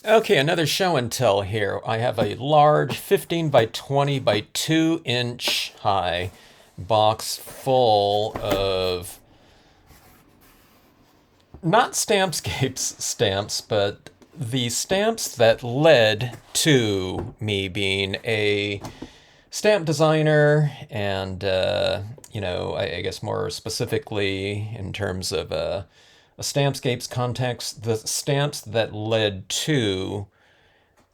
Okay, another show and tell here. I have a large 15 by 20 by 2 inch high box full of not Stampscapes stamps, but the stamps that led to me being a stamp designer and, I guess more specifically in terms of a Stampscapes context, the stamps that led to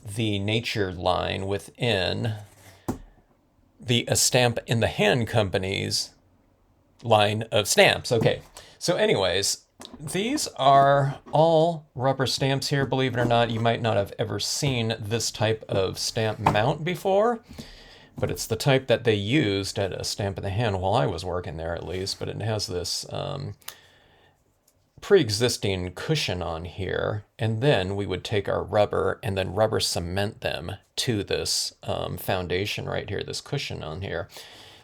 the nature line within the A Stamp in the Hand company's line of stamps. Okay, so anyways, these are all rubber stamps here. Believe it or not, you might not have ever seen this type of stamp mount before, but it's the type that they used at A Stamp in the Hand while I was working there at least. But it has this pre-existing cushion on here, and then we would take our rubber and then rubber cement them to this foundation right here, this cushion on here.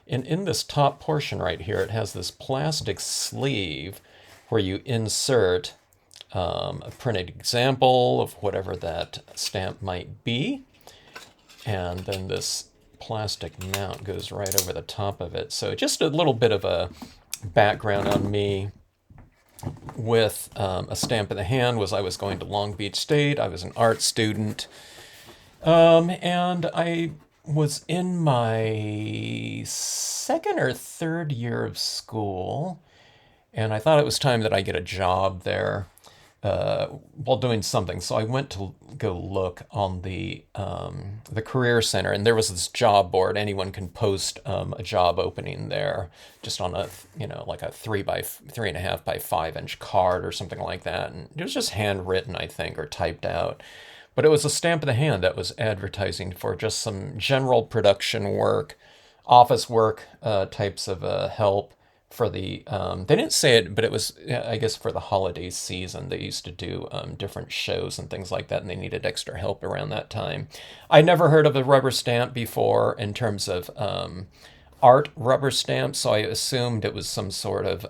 And in this top portion right here, it has this plastic sleeve where you insert a printed example of whatever that stamp might be. And then this plastic mount goes right over the top of it. So just a little bit of a background on me with A Stamp in the Hand was I was going to Long Beach State. I was an art student. And I was in my second or third year of school, and I thought it was time that I get a job there while doing something. So I went to go look on the career center, and there was this job board. Anyone can post a job opening there, just on a like a 3.5 by 5 inch card or something like that. And it was just handwritten, I think, or typed out. But it was A Stamp in the Hand that was advertising for just some general production work, office work types of help for the. They didn't say it, but it was, I guess, for the holiday season. They used to do different shows and things like that, and they needed extra help around that time. I never heard of a rubber stamp before in terms of art rubber stamp, so I assumed it was some sort of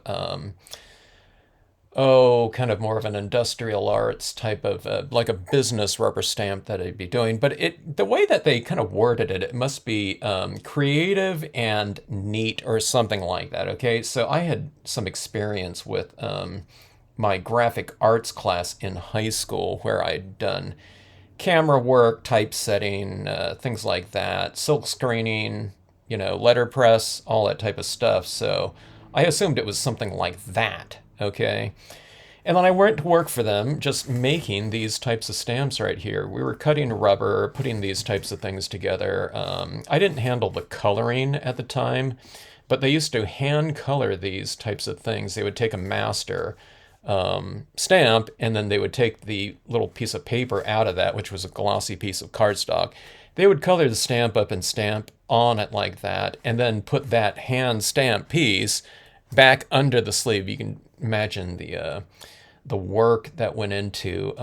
kind of more of an industrial arts type of like a business rubber stamp that I'd be doing. But the way that they kind of worded it, it must be creative and neat or something like that. Okay, so I had some experience with my graphic arts class in high school where I'd done camera work, typesetting, things like that, silk screening, letterpress, all that type of stuff. So I assumed it was something like that. Okay. And then I went to work for them, just making these types of stamps right here. We were cutting rubber, putting these types of things together. I didn't handle the coloring at the time, but they used to hand color these types of things. They would take a master stamp, and then they would take the little piece of paper out of that, which was a glossy piece of cardstock. They would color the stamp up and stamp on it like that, and then put that hand stamp piece back under the sleeve. You can imagine the work that went into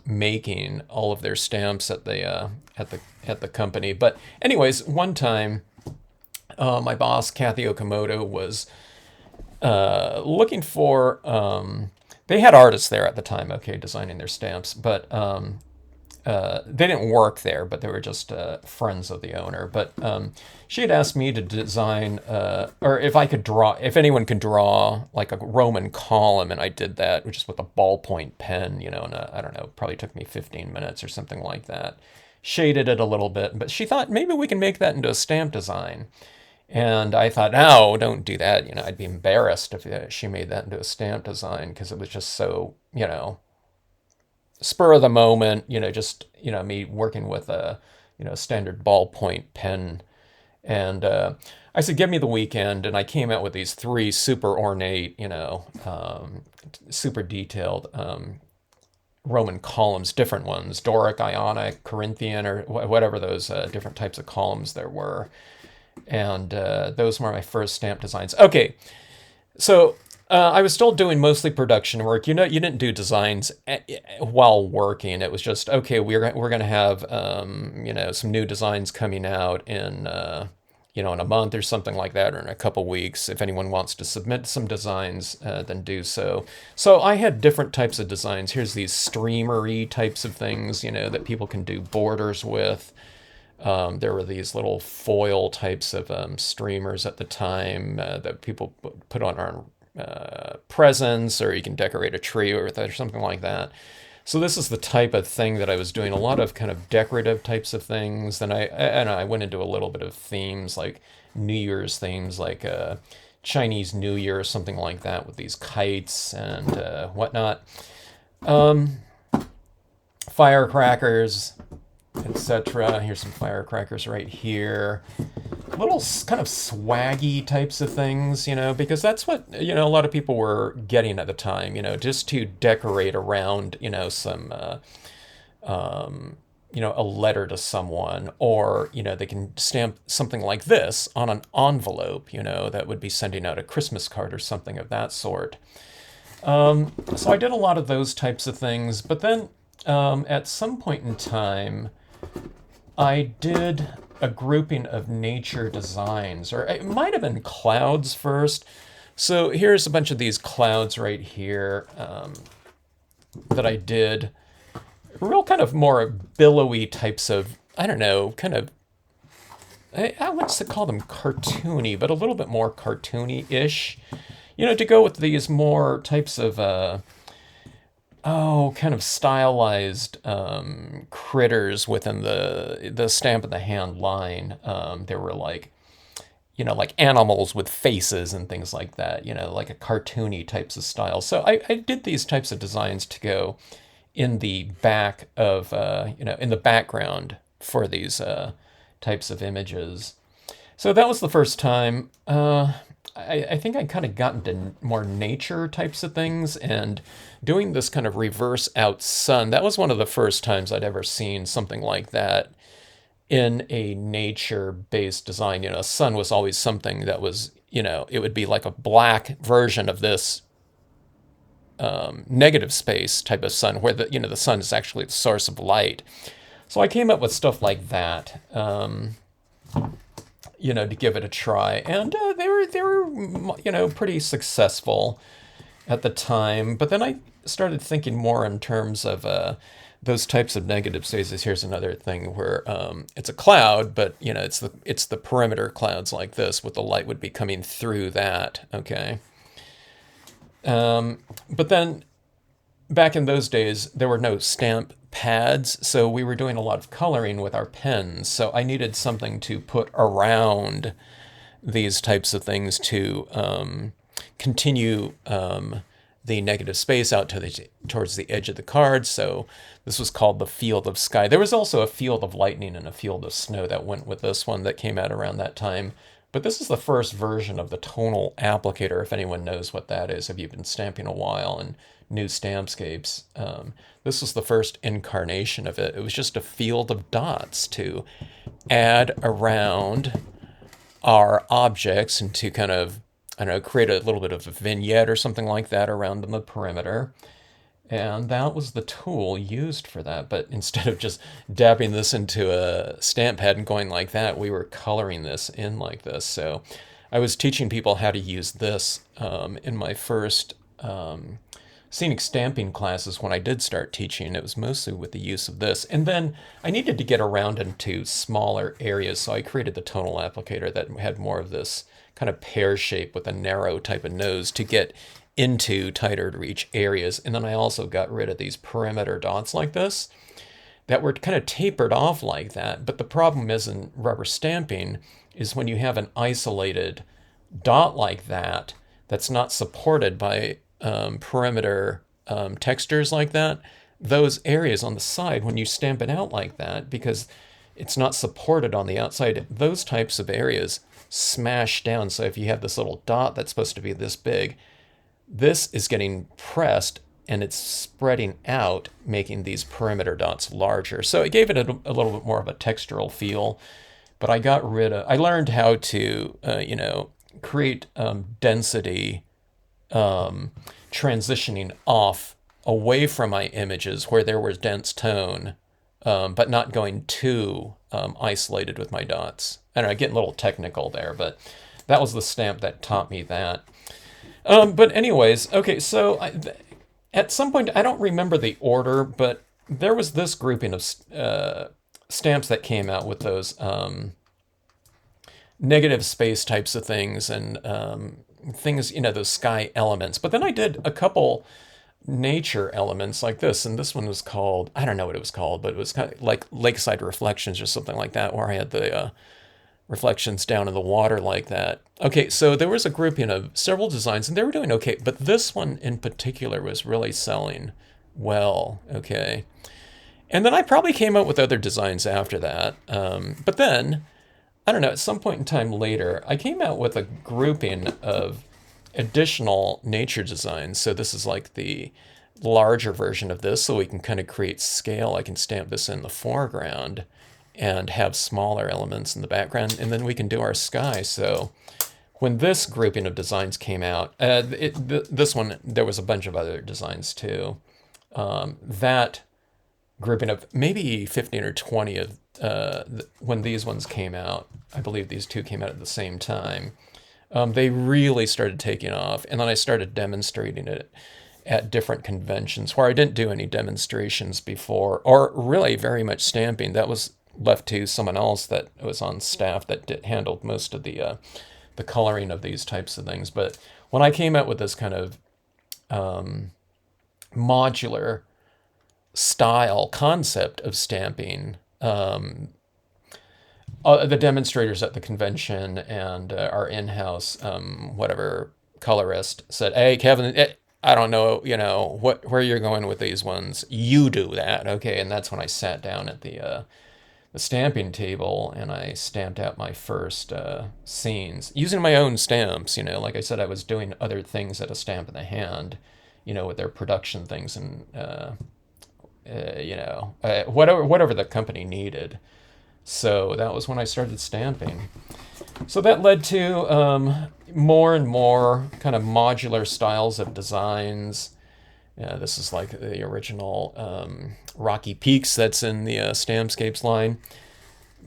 making all of their stamps at the company. But anyways, one time, my boss Kathy Okamoto was looking for. They had artists there at the time, okay, designing their stamps, but they didn't work there, but they were just friends of the owner. But she had asked me to design, or if I could draw, if anyone could draw like a Roman column, and I did that just with a ballpoint pen, and I don't know, probably took me 15 minutes or something like that. Shaded it a little bit, but she thought maybe we can make that into a stamp design. And I thought, no, don't do that. I'd be embarrassed if she made that into a stamp design because it was just so, spur of the moment, just, me working with a, standard ballpoint pen. And I said, give me the weekend. And I came out with these three super ornate, super detailed Roman columns, different ones, Doric, Ionic, Corinthian, or whatever those different types of columns there were. And those were my first stamp designs. Okay, so I was still doing mostly production work. You didn't do designs while working. It was just, okay, we're going to have some new designs coming out in in a month or something like that, or in a couple weeks. If anyone wants to submit some designs, then do so. So I had different types of designs. Here's these streamery types of things, that people can do borders with. There were these little foil types of streamers at the time that people put on presents, or you can decorate a tree with it or something like that. So this is the type of thing that I was doing, a lot of kind of decorative types of things. Then I went into a little bit of themes, like New Year's themes, like Chinese New Year or something like that, with these kites and whatnot. Firecrackers, etc. Here's some firecrackers right here. Little kind of swaggy types of things, because that's what, a lot of people were getting at the time, just to decorate around, some, a letter to someone, or, they can stamp something like this on an envelope, that would be sending out a Christmas card or something of that sort. So I did a lot of those types of things, but then at some point in time, I did a grouping of nature designs, or it might have been clouds first. So here's a bunch of these clouds right here that I did. Real kind of more billowy types of, I don't know, kind of, I wouldn't call them cartoony, but a little bit more cartoony-ish. To go with these more types of kind of stylized critters within the Stamp in the Hand line. There were like animals with faces and things like that, like a cartoony types of style. So I did these types of designs to go in the back of, in the background for these types of images. So that was the first time. I think I kind of got into more nature types of things, and doing this kind of reverse out sun. That was one of the first times I'd ever seen something like that in a nature-based design. Sun was always something that was, it would be like a black version of this negative space type of sun, where the sun is actually the source of light. So I came up with stuff like that. To give it a try, and they were pretty successful at the time. But then I started thinking more in terms of those types of negative spaces. Here's another thing where it's a cloud, but it's the perimeter clouds like this, with the light would be coming through that. Okay. But then back in those days, there were no stamp pads, so we were doing a lot of coloring with our pens. So I needed something to put around these types of things to continue the negative space out towards the edge of the card. So this was called the field of sky. There was also a field of lightning and a field of snow that went with this one that came out around that time. But this is the first version of the tonal applicator, if anyone knows what that is, if you've been stamping a while and knew Stampscapes. This was the first incarnation of it. It was just a field of dots to add around our objects and to kind of, I don't know, create a little bit of a vignette or something like that around the perimeter. And that was the tool used for that. But instead of just dabbing this into a stamp pad and going like that, we were coloring this in like this. So I was teaching people how to use this in my first scenic stamping classes. When I did start teaching, it was mostly with the use of this. And then I needed to get around into smaller areas, so I created the tonal applicator that had more of this kind of pear shape with a narrow type of nose to get into tighter to reach areas. And then I also got rid of these perimeter dots like this that were kind of tapered off like that. But the problem is in rubber stamping is when you have an isolated dot like that that's not supported by perimeter textures like that, those areas on the side, when you stamp it out like that, because it's not supported on the outside, those types of areas smash down. So if you have this little dot that's supposed to be this big, this is getting pressed and it's spreading out, making these perimeter dots larger. So it gave it a little bit more of a textural feel. But I learned how to, create density transitioning off away from my images where there was dense tone but not going too isolated with my dots. I don't know, getting a little technical there, but that was the stamp that taught me that. But anyways, okay, so at some point, I don't remember the order, but there was this grouping of stamps that came out with those negative space types of things and things, those sky elements. But then I did a couple nature elements like this, and this one was called, I don't know what it was called, but it was kind of like Lakeside Reflections or something like that, where I had the reflections down in the water like that. Okay, so there was a grouping of several designs, and they were doing okay, but this one in particular was really selling well, okay? And then I probably came up with other designs after that, but then, I don't know, at some point in time later, I came out with a grouping of additional nature designs. So this is like the larger version of this, so we can kind of create scale. I can stamp this in the foreground and have smaller elements in the background, and then we can do our sky. So when this grouping of designs came out, this one, there was a bunch of other designs too. That grouping of maybe 15 or 20 of when these ones came out, I believe these two came out at the same time, they really started taking off. And then I started demonstrating it at different conventions where I didn't do any demonstrations before, or really very much stamping. That was left to someone else that was on staff that handled most of the coloring of these types of things. But when I came out with this kind of modular style concept of stamping, the demonstrators at the convention and our in-house whatever colorist said, "Hey, Kevin, I don't know, where you're going with these ones. You do that, okay?" And that's when I sat down at the stamping table and I stamped out my first scenes using my own stamps. Like I said, I was doing other things at a Stamp in the Hand, with their production things and whatever the company needed. So that was when I started stamping. So that led to more and more kind of modular styles of designs. This is like the original Rocky Peaks that's in the Stampscapes line.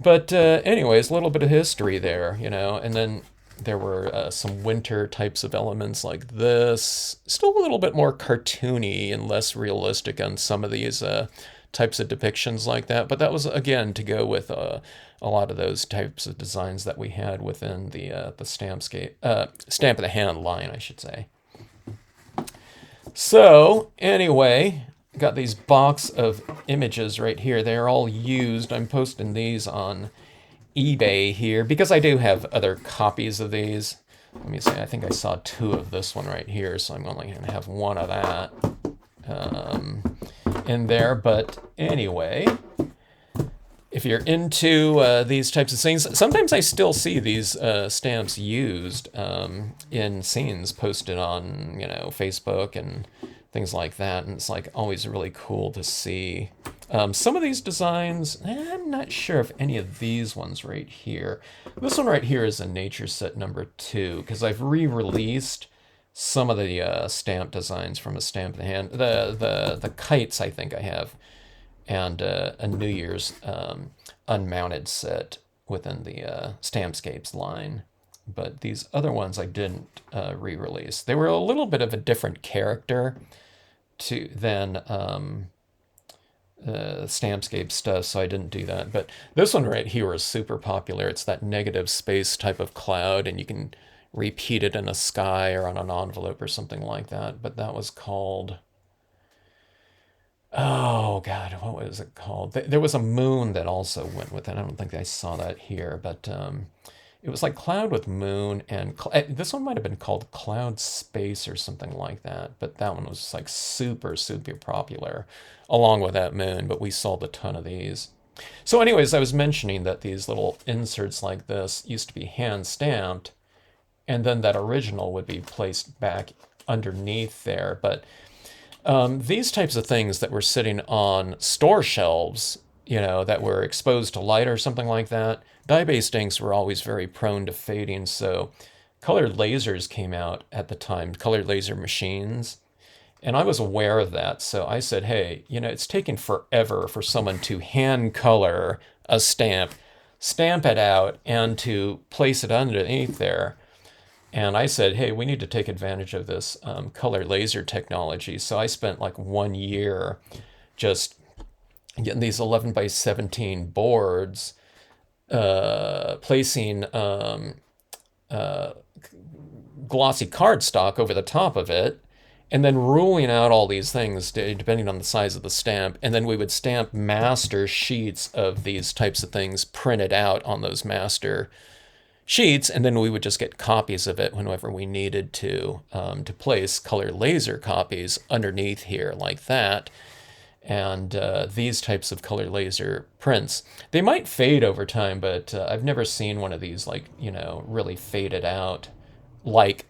But anyways, a little bit of history there, and then there were some winter types of elements like this. Still a little bit more cartoony and less realistic on some of these types of depictions like that. But that was, again, to go with a lot of those types of designs that we had within the Stamp in the Hand line, I should say. So anyway, got these box of images right here. They're all used. I'm posting these on eBay here because I do have other copies of these. Let me see, I think I saw 2 of this one right here, so I'm only going to have 1 of that in there. But anyway, if you're into these types of scenes, sometimes I still see these stamps used in scenes posted on, Facebook and things like that, and it's like always really cool to see. Some of these designs, I'm not sure if any of these ones right here. This one right here is a nature set number 2, because I've re-released some of the stamp designs from a Stamp in the Hand. The kites, I think I have, and a New Year's unmounted set within the Stampscapes line. But these other ones I didn't re-release. They were a little bit of a different character than Stampscape stuff, so I didn't do that. But this one right here is super popular. It's that negative space type of cloud, and you can repeat it in a sky or on an envelope or something like that. But that was called, oh God, what was it called? There was a moon that also went with it. I don't think I saw that here, but it was like cloud with moon, and this one might have been called Cloud Space or something like that. But that one was just like super, super popular along with that moon, but we sold a ton of these. So anyways, I was mentioning that these little inserts like this used to be hand stamped, and then that original would be placed back underneath there. But these types of things that were sitting on store shelves, that were exposed to light or something like that, dye-based inks were always very prone to fading. So colored lasers came out at the time, colored laser machines, And I was aware of that. So I said, hey, it's taking forever for someone to hand color a stamp, stamp it out, and to place it underneath there. And I said, hey, we need to take advantage of this color laser technology. So I spent like 1 year just getting these 11 by 17 boards, placing glossy cardstock over the top of it, and then ruling out all these things depending on the size of the stamp. And then we would stamp master sheets of these types of things printed out on those master sheets, and then we would just get copies of it whenever we needed to place color laser copies underneath here like that. And these types of color laser prints, they might fade over time, but I've never seen one of these like, really faded out like,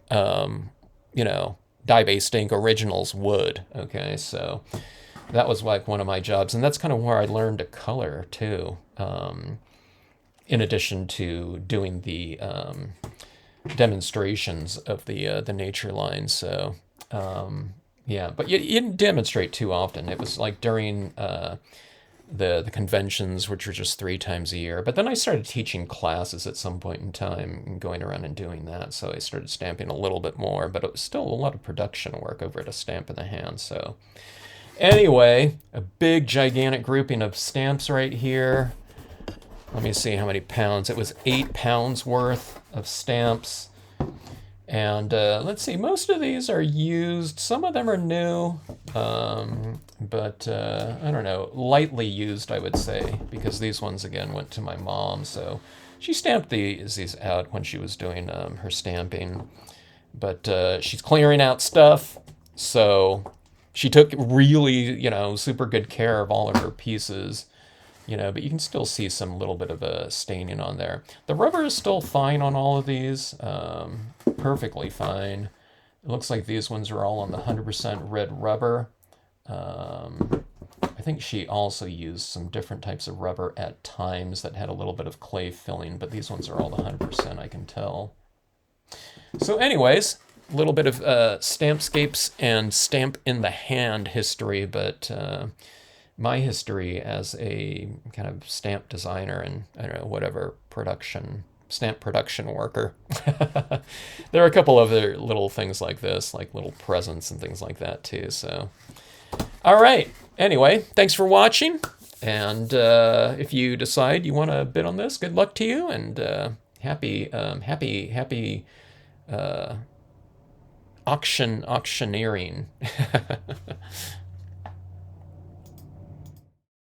dye-based ink originals would. Okay, so that was like one of my jobs, and that's kind of where I learned to color too. In addition to doing the demonstrations of the nature line. So yeah, but you didn't demonstrate too often. It was like during the conventions, which were just 3 times a year. But then I started teaching classes at some point in time and going around and doing that. So I started stamping a little bit more, but it was still a lot of production work over at A Stamp in the Hand. So anyway, a big gigantic grouping of stamps right here. Let me see how many pounds. It was 8 pounds worth of stamps. And let's see, most of these are used. Some of them are new, but I don't know, lightly used, I would say, because these ones, again, went to my mom. So she stamped these out when she was doing her stamping. But she's clearing out stuff, so she took really, super good care of all of her pieces. But you can still see some little bit of a staining on there. The rubber is still fine on all of these, perfectly fine. It looks like these ones are all on the 100% red rubber. I think she also used some different types of rubber at times that had a little bit of clay filling, but these ones are all the 100%, I can tell. So anyways, a little bit of Stampscapes and Stamp in the Hand history, but my history as a kind of stamp designer and, I don't know, whatever, stamp production worker. There are a couple other little things like this, like little presents and things like that too. So, all right. Anyway, thanks for watching. And if you decide you want to bid on this, good luck to you, and happy auctioneering.